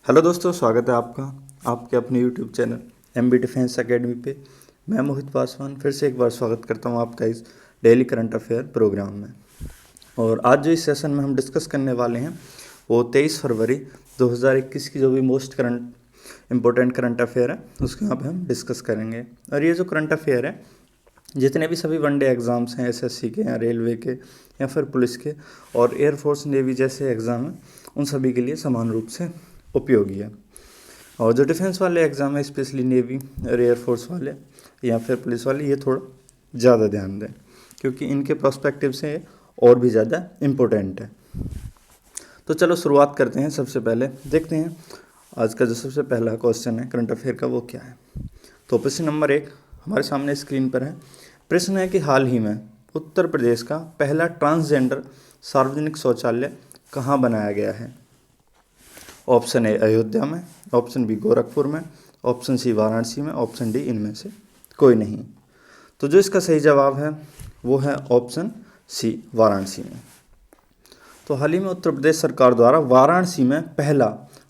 Hello दोस्तों, स्वागत है आपका आपके अपने YouTube channel MB defence academy पे। मैं मोहित पासवान फिर से एक बार स्वागत करता हूं आपका इस डेली करंट अफेयर प्रोग्राम में। और आज जो इस सेशन में हम डिस्कस करने वाले हैं वो 23 फरवरी 2021 की जो भी मोस्ट इम्पोर्टेंट करंट अफेयर है उसके यहाँ पे हम डिस्कस करेंगे। और ये जो करंट अफेयर है, जितने भी सभी वनडे एग्ज़ाम्स हैं एसएससी के या रेलवे के या फिर पुलिस के और एयरफोर्स नेवी जैसे एग्ज़ाम हैं, उन सभी के लिए समान रूप से उपयोगी है। और जो डिफेंस वाले एग्ज़ाम है, स्पेशली नेवी और एयरफोर्स वाले या फिर पुलिस वाले, ये थोड़ा ज़्यादा ध्यान दें क्योंकि इनके प्रोस्पेक्टिव से और भी ज़्यादा इम्पोर्टेंट है। तो चलो शुरुआत करते हैं। सबसे पहले देखते हैं आज का जो सबसे पहला क्वेश्चन है करंट अफेयर का, वो क्या है। तो प्रश्न नंबर 1 हमारे सामने स्क्रीन पर है। प्रश्न है कि हाल ही में उत्तर प्रदेश का पहला ट्रांसजेंडर सार्वजनिक शौचालय कहाँ बनाया गया है। ऑप्शन ए अयोध्या में, ऑप्शन बी गोरखपुर में, ऑप्शन सी वाराणसी में, ऑप्शन डी इनमें से कोई नहीं। तो जो इसका सही जवाब है वो है ऑप्शन सी वाराणसी में। तो हाल ही में उत्तर प्रदेश सरकार द्वारा वाराणसी में पहला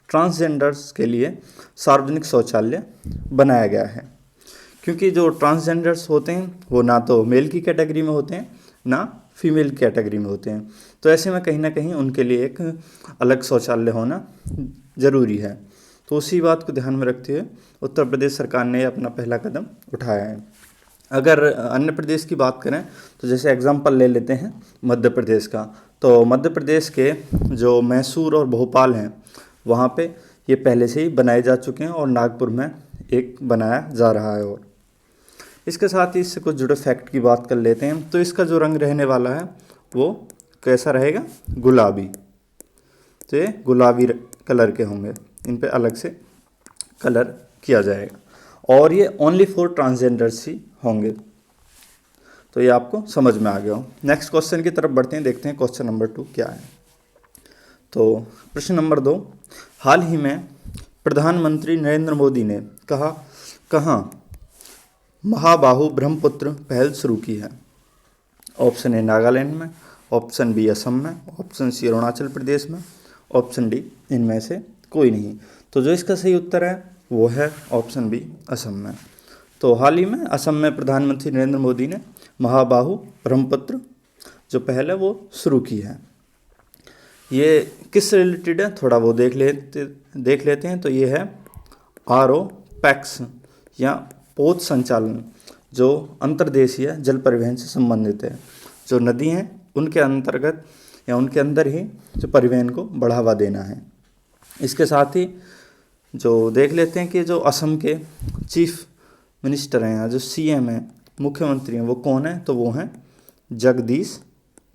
ट्रांसजेंडर्स के लिए सार्वजनिक शौचालय बनाया गया है, क्योंकि जो ट्रांसजेंडर्स होते हैं वो ना तो मेल की कैटेगरी में होते हैं ना फीमेल कैटेगरी में होते हैं। तो ऐसे में कहीं ना कहीं उनके लिए एक अलग शौचालय होना ज़रूरी है। तो उसी बात को ध्यान में रखते हुए उत्तर प्रदेश सरकार ने अपना पहला कदम उठाया है। अगर अन्य प्रदेश की बात करें तो जैसे एग्जांपल ले लेते हैं मध्य प्रदेश का, तो मध्य प्रदेश के जो मैसूर और भोपाल हैं वहाँ पे ये पहले से ही बनाए जा चुके हैं और नागपुर में एक बनाया जा रहा है। और इसके साथ ही इससे कुछ जुड़े फैक्ट की बात कर लेते हैं। तो इसका जो रंग रहने वाला है वो कैसा रहेगा, गुलाबी। तो ये गुलाबी कलर के होंगे, इन पे अलग से कलर किया जाएगा और ये ओनली फॉर ट्रांसजेंडर्स ही होंगे। तो ये आपको समझ में आ गया हो। नेक्स्ट क्वेश्चन की तरफ बढ़ते हैं, देखते हैं क्वेश्चन नंबर 2 क्या है। तो प्रश्न नंबर 2, हाल ही में प्रधानमंत्री नरेंद्र मोदी ने कहाँ महाबाहु ब्रह्मपुत्र पहल शुरू की है। ऑप्शन ए नागालैंड में, ऑप्शन बी असम में, ऑप्शन सी अरुणाचल प्रदेश में, ऑप्शन डी इनमें से कोई नहीं। तो जो इसका सही उत्तर है वो है ऑप्शन बी असम में। तो हाल ही में असम में प्रधानमंत्री नरेंद्र मोदी ने महाबाहु ब्रह्मपुत्र जो पहल है वो शुरू की है। ये किस रिलेटेड है थोड़ा वो देख लेते हैं। तो ये है आरओ पैक्स या पोत संचालन, जो अंतर्देशीय जल परिवहन से संबंधित है। जो नदी हैं उनके अंतर्गत या उनके अंदर ही जो परिवहन को बढ़ावा देना है। इसके साथ ही जो देख लेते हैं कि जो असम के चीफ मिनिस्टर हैं या जो सीएम हैं, मुख्यमंत्री हैं, वो कौन है। तो वो हैं जगदीश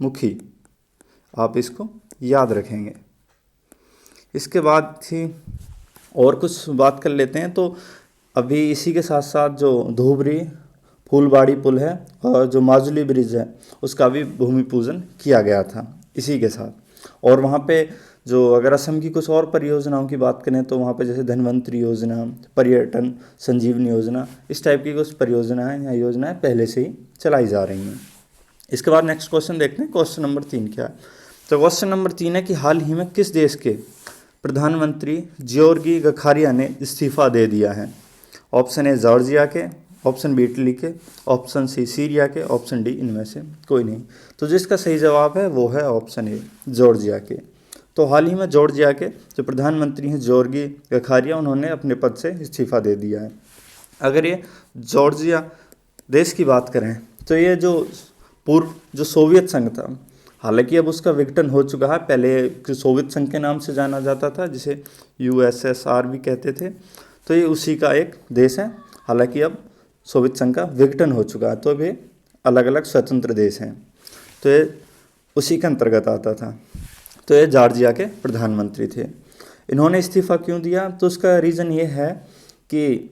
मुखी। आप इसको याद रखेंगे। इसके बाद ही और कुछ बात कर लेते हैं। तो अभी इसी के साथ साथ जो धूबरी फूलबाड़ी पुल है और जो माजुली ब्रिज है उसका भी भूमि पूजन किया गया था इसी के साथ। और वहाँ पे जो अगर असम की कुछ और परियोजनाओं की बात करें तो वहाँ पे जैसे धनवंतरी योजना, पर्यटन संजीवनी योजना, इस टाइप की कुछ परियोजनाएं या योजनाएं पहले से ही चलाई जा रही हैं। इसके बाद नेक्स्ट क्वेश्चन देखते हैं, क्वेश्चन नंबर 3 क्या है। तो क्वेश्चन नंबर 3 है कि हाल ही में किस देश के प्रधानमंत्री ज्योर्गी गखारिया ने इस्तीफा दे दिया है। ऑप्शन ए जॉर्जिया के, ऑप्शन बी इटली के, ऑप्शन सी सीरिया के, ऑप्शन डी इनमें से कोई नहीं। तो जिसका सही जवाब है वो है ऑप्शन ए जॉर्जिया के। तो हाल ही में जॉर्जिया के जो प्रधानमंत्री हैं ज्योर्गी गखारिया, उन्होंने अपने पद से इस्तीफा दे दिया है। अगर ये जॉर्जिया देश की बात करें तो ये जो पूर्व जो सोवियत संघ था, हालांकि अब उसका विघटन हो चुका है। पहले सोवियत संघ के नाम से जाना जाता था जिसे यूएसएसआर भी कहते थे। तो ये उसी का एक देश है। हालांकि अब सोवियत संघ का विघटन हो चुका है, तो अब ये अलग अलग स्वतंत्र देश हैं। तो ये उसी के अंतर्गत आता था। तो ये जॉर्जिया के प्रधानमंत्री थे। इन्होंने इस्तीफा क्यों दिया, तो उसका रीज़न ये है कि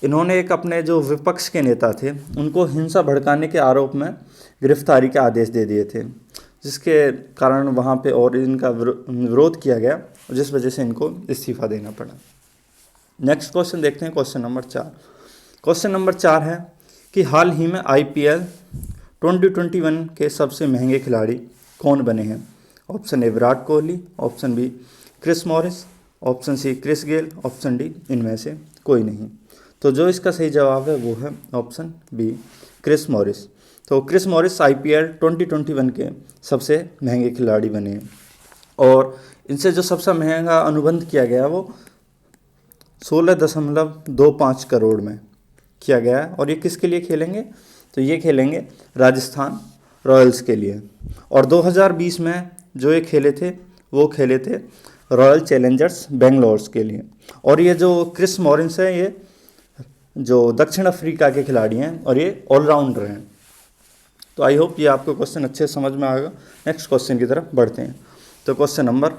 इन्होंने एक अपने जो विपक्ष के नेता थे उनको हिंसा भड़काने के आरोप में गिरफ्तारी के आदेश दे दिए थे, जिसके कारण वहाँ पे और इनका विरोध किया गया, जिस वजह से इनको इस्तीफा देना पड़ा। नेक्स्ट क्वेश्चन देखते हैं, क्वेश्चन नंबर 4। क्वेश्चन नंबर 4 है कि हाल ही में आईपीएल 2021 के सबसे महंगे खिलाड़ी कौन बने हैं। Option A Virat Kohli, option B Chris Morris, option C Chris Gayle, option D इनमें से कोई नहीं। तो जो इसका सही जवाब है वो है ऑप्शन बी क्रिस मॉरिस। तो क्रिस मॉरिस IPL 2021 के सबसे महंगे खिलाड़ी बने हैं और इनसे जो सबसे महंगा अनुबंध किया गया वो 16.25 करोड़ में किया गया है। और ये किसके लिए खेलेंगे? तो ये खेलेंगे राजस्थान रॉयल्स के लिए। और 2020 में जो ये खेले थे वो खेले थे रॉयल चैलेंजर्स बेंगलोर के लिए। और ये जो क्रिस मॉरिस है ये जो दक्षिण अफ्रीका के खिलाड़ी हैं और ये ऑलराउंडर हैं। तो आई होप ये आपको क्वेश्चन अच्छे समझ में आएगा। नेक्स्ट क्वेश्चन की तरफ बढ़ते हैं। तो क्वेश्चन नंबर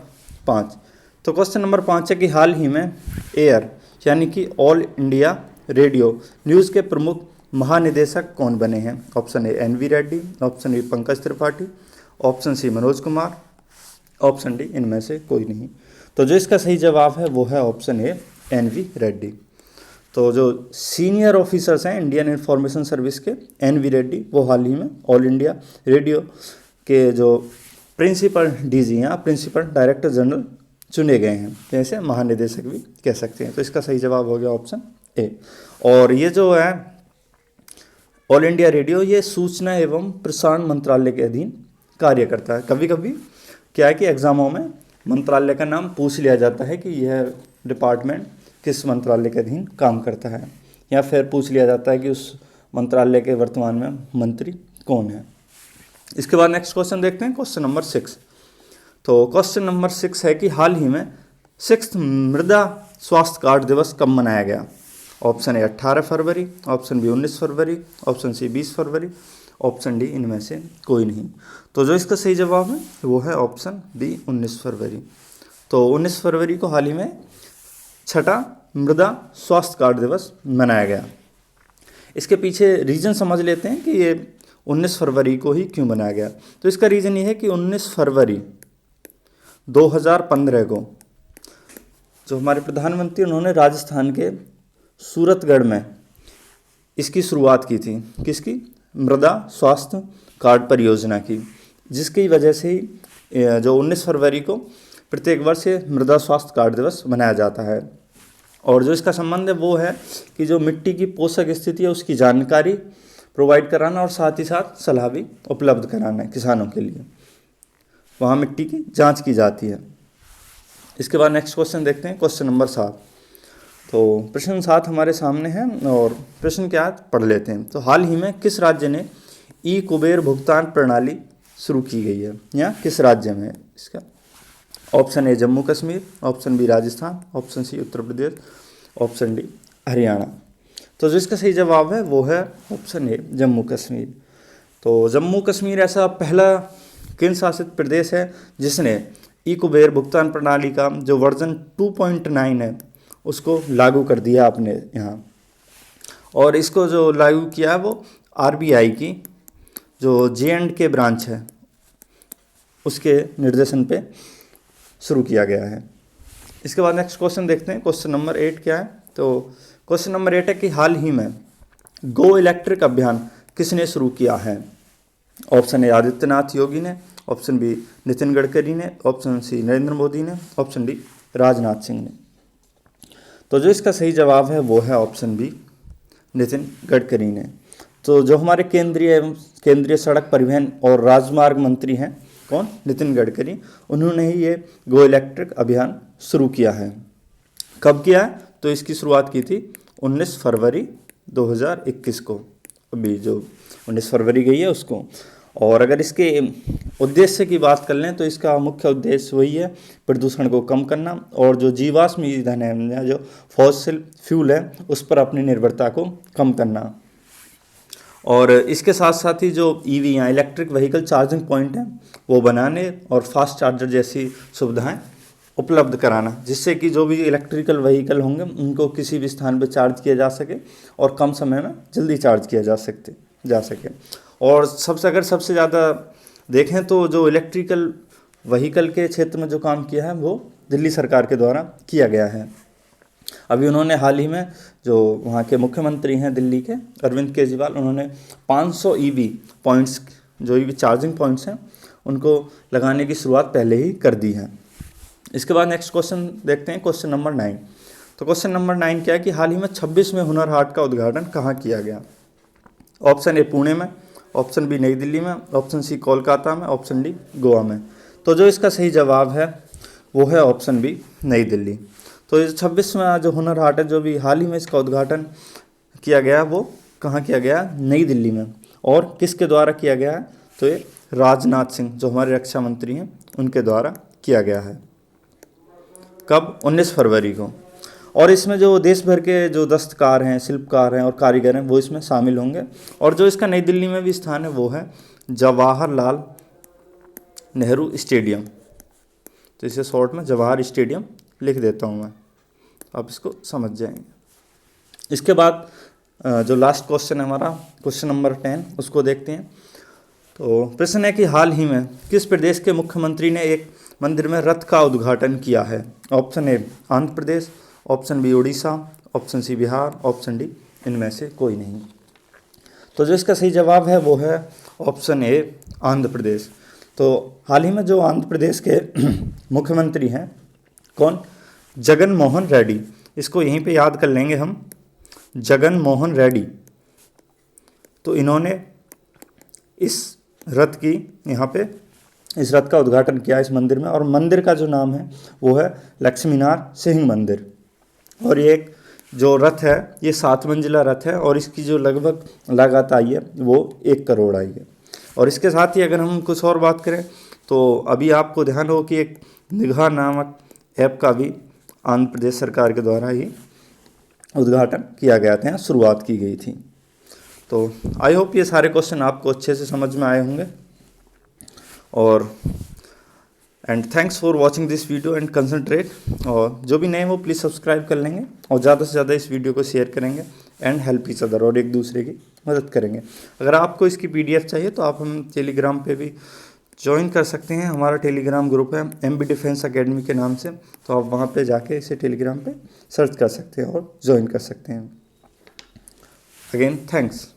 5। तो क्वेश्चन नंबर 5 है कि हाल ही में एयर यानी कि ऑल इंडिया रेडियो न्यूज़ के प्रमुख महानिदेशक कौन बने हैं? Option A NV Reddy, option A Pankaj Tripathi, option C Manoj Kumar, option D इनमें से कोई नहीं। तो जो इसका सही जवाब है वो है ऑप्शन ए NV रेड्डी। तो जो सीनियर ऑफिसर्स हैं इंडियन इंफॉर्मेशन सर्विस के NV रेड्डी वो हाल ही में ऑल इंडिया रेडियो के जो प्रिंसिपल DG हैं, प्रिंसिपल डायरेक्टर जनरल चुने गए हैं, जैसे महानिदेशक भी कह सकते हैं। तो इसका सही जवाब हो गया ऑप्शन ए। और ये जो है ऑल इंडिया रेडियो ये सूचना एवं प्रसारण मंत्रालय के अधीन कार्य करता है। कभी कभी क्या है कि एग्जामों में मंत्रालय का नाम पूछ लिया जाता है कि यह डिपार्टमेंट किस मंत्रालय के अधीन काम करता है, या फिर पूछ लिया जाता है कि उस मंत्रालय के वर्तमान में मंत्री कौन है। इसके बाद नेक्स्ट क्वेश्चन देखते हैं, क्वेश्चन नंबर 6। तो क्वेश्चन नंबर 6 है कि हाल ही में 6th मृदा स्वास्थ्य कार्ड दिवस कब मनाया गया? ऑप्शन ए 18 फरवरी, ऑप्शन बी 19 फरवरी, ऑप्शन सी 20 फरवरी, ऑप्शन डी इनमें से कोई नहीं। तो जो इसका सही जवाब है वो है ऑप्शन बी 19 फरवरी। तो 19 फरवरी को हाल ही में 6ठा मृदा स्वास्थ्य कार्ड दिवस मनाया गया। इसके पीछे रीज़न समझ लेते हैं कि ये 19 फरवरी को ही क्यों बनाया गया। तो इसका रीज़न ये है कि 19 फरवरी 2015 को जो हमारे प्रधानमंत्री उन्होंने राजस्थान के सूरतगढ़ में इसकी शुरुआत की थी। किसकी? मृदा स्वास्थ्य कार्ड परियोजना की, जिसकी वजह से ही जो 19 फरवरी को प्रत्येक वर्ष ये मृदा स्वास्थ्य कार्ड दिवस मनाया जाता है। और जो इसका संबंध है वो है कि जो मिट्टी की पोषक स्थिति है उसकी जानकारी प्रोवाइड कराना और साथ ही साथ सलाह भी उपलब्ध कराना है किसानों के लिए। वहाँ मिट्टी की जांच की जाती है। इसके बाद नेक्स्ट क्वेश्चन देखते हैं, क्वेश्चन नंबर 7। तो प्रश्न 7 हमारे सामने है और प्रश्न क्या पढ़ लेते हैं। तो हाल ही में किस राज्य ने कुबेर भुगतान प्रणाली शुरू की गई है, या किस राज्य में? इसका option A Jammu Kashmir, option B Rajasthan, option C Uttar Pradesh, option D Haryana. तो जो इसका सही जवाब है वो है ऑप्शन ए जम्मू कश्मीर। तो जम्मू कश्मीर ऐसा पहला केंद्र शासित प्रदेश है जिसने कुबेर भुगतान प्रणाली का जो वर्जन 2.9 है उसको लागू कर दिया अपने यहाँ। और इसको जो लागू किया है वो RBI की जो J&K ब्रांच है उसके निर्देशन पे शुरू किया गया है। इसके बाद नेक्स्ट क्वेश्चन देखते हैं, क्वेश्चन नंबर 8 क्या है। तो क्वेश्चन नंबर 8 है कि हाल ही में गो इलेक्ट्रिक अभियान किसने शुरू किया है? ऑप्शन ए आदित्यनाथ योगी ने, ऑप्शन बी नितिन गडकरी ने, ऑप्शन सी नरेंद्र मोदी ने, ऑप्शन डी राजनाथ सिंह ने। तो जो इसका सही जवाब है वो है ऑप्शन बी नितिन गडकरी ने। तो जो हमारे केंद्रीय सड़क परिवहन और राजमार्ग मंत्री हैं कौन? नितिन गडकरी। उन्होंने ही ये गो इलेक्ट्रिक अभियान शुरू किया है। कब किया है? तो इसकी शुरुआत की थी 19 फरवरी 2021 को, अभी जो 19 फरवरी गई है उसको। और अगर इसके उद्देश्य की बात कर लें तो इसका मुख्य उद्देश्य वही है प्रदूषण को कम करना और जो जीवाश्म ईंधन है या जो फॉसिल फ्यूल है उस पर अपनी निर्भरता को कम करना। और इसके साथ साथ ही जो EV या इलेक्ट्रिक व्हीकल चार्जिंग पॉइंट हैं वो बनाने और फास्ट चार्जर जैसी सुविधाएं उपलब्ध कराना, जिससे कि जो भी इलेक्ट्रिकल व्हीकल होंगे उनको किसी भी स्थान पर चार्ज किया जा सके और कम समय में जल्दी चार्ज किया जा सके। और सबसे ज़्यादा देखें तो जो इलेक्ट्रिकल व्हीकल के क्षेत्र में जो काम किया है वो दिल्ली सरकार के द्वारा किया गया है। अभी उन्होंने हाल ही में जो वहाँ के मुख्यमंत्री हैं दिल्ली के अरविंद केजरीवाल, उन्होंने 500 EV पॉइंट्स जो EV चार्जिंग पॉइंट्स हैं उनको लगाने की शुरुआत पहले ही कर दी है। इसके बाद नेक्स्ट क्वेश्चन देखते हैं, क्वेश्चन नंबर 9। तो क्वेश्चन नंबर 9 क्या है कि हाल ही में 26वें हुनर हाट का उद्घाटन कहाँ किया गया? ऑप्शन ए पुणे में, ऑप्शन बी नई दिल्ली में, ऑप्शन सी कोलकाता में, ऑप्शन डी गोवा में। तो जो इसका सही जवाब है वो है ऑप्शन बी नई दिल्ली। तो ये 26वां जो हुनर हाट है, जो भी हाल ही में इसका उद्घाटन किया गया, वो कहाँ किया गया? नई दिल्ली में। और किसके द्वारा किया गया है? तो ये राजनाथ सिंह जो हमारे रक्षा मंत्री हैं उनके द्वारा किया गया है। कब? 19 फरवरी को। और इसमें जो देश भर के जो दस्तकार हैं, शिल्पकार हैं और कारीगर हैं वो इसमें शामिल होंगे। और जो इसका नई दिल्ली में भी स्थान है वो है जवाहरलाल नेहरू स्टेडियम। तो इसे शॉर्ट में जवाहर स्टेडियम लिख देता हूँ मैं, आप इसको समझ जाएंगे। इसके बाद जो लास्ट क्वेश्चन है हमारा, क्वेश्चन नंबर 10, उसको देखते हैं। तो प्रश्न है कि हाल ही में किस प्रदेश के मुख्यमंत्री ने एक मंदिर में रथ का उद्घाटन किया है? Option A Andhra Pradesh, option B Orissa, option C Bihar, option D इनमें से कोई नहीं। तो जो इसका सही जवाब है वो है ऑप्शन ए आंध्र प्रदेश। तो हाल ही में जो आंध्र प्रदेश के मुख्यमंत्री हैं, कौन? जगन मोहन रेड्डी। इसको यहीं पे याद कर लेंगे हम, जगन मोहन रेड्डी। तो इन्होंने इस रथ की यहाँ पे इस रथ का उद्घाटन किया इस मंदिर में। और मंदिर का जो नाम है वो है लक्ष्मीनारायण सिंह मंदिर। और ये एक जो रथ है ये 7 मंजिला रथ है और इसकी जो लगभग लागत आई है वो 1 करोड़ आई है। और इसके साथ ही अगर हम कुछ और बात करें तो अभी आपको ध्यान हो कि एक निगाह नामक ऐप का भी आंध्र प्रदेश सरकार के द्वारा ही उद्घाटन किया गया था, शुरुआत की गई थी। तो आई होप ये सारे क्वेश्चन आपको अच्छे से समझ में आए होंगे। और and thanks for watching this video and concentrate. और जो भी नए वो प्लीज़ सब्सक्राइब कर लेंगे और ज़्यादा से ज़्यादा इस वीडियो को शेयर करेंगे एंड हेल्प ईच अदर, और एक दूसरे की मदद करेंगे। अगर आपको इसकी PDF चाहिए तो आप हम टेलीग्राम पे भी ज्वाइन कर सकते हैं। हमारा टेलीग्राम ग्रुप है MB डिफेंस अकेडमी के नाम से, तो आप वहाँ पे जाके इसे टेलीग्राम पे सर्च कर सकते हैं और ज्वाइन कर सकते हैं। Again thanks.